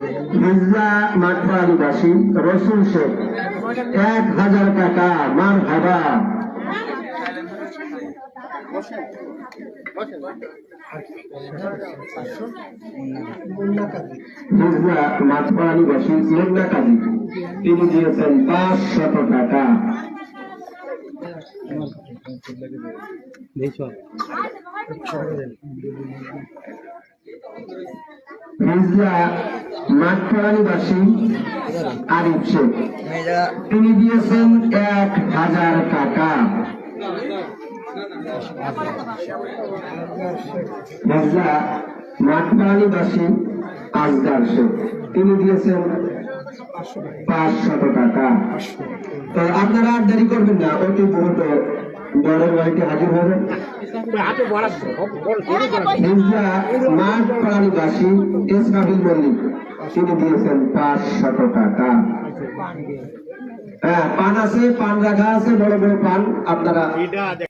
মির্জা মাঠবাড়িবাসী রসুল শেখ 1000 টাকা। মার ভাবা মির্জা মাঠবাড়িবাসী মুন্না কাজী, তিনি দিয়েছেন 500 টাকা। মির্জা মাঠবাড়িবাসী আরিফ শেখ, তিনি দিয়েছেন 1000 টাকা। মির্জা মাঠবাড়িবাসী আজগার শেখ, তিনি দিয়েছেন 500 টাকা। তো আপনারা আর দেরি করবেন না, অতি দ্রুত বড়ের বাড়িতে হাজির হবেন। মির্জা মাঠবাড়িবাসী ইসরাফিল মল্লিক, তিনি দিয়েছেন 500 টাকা। হ্যাঁ, পান আছে, পান রাখা আছে, বড় বড় পান আপনারা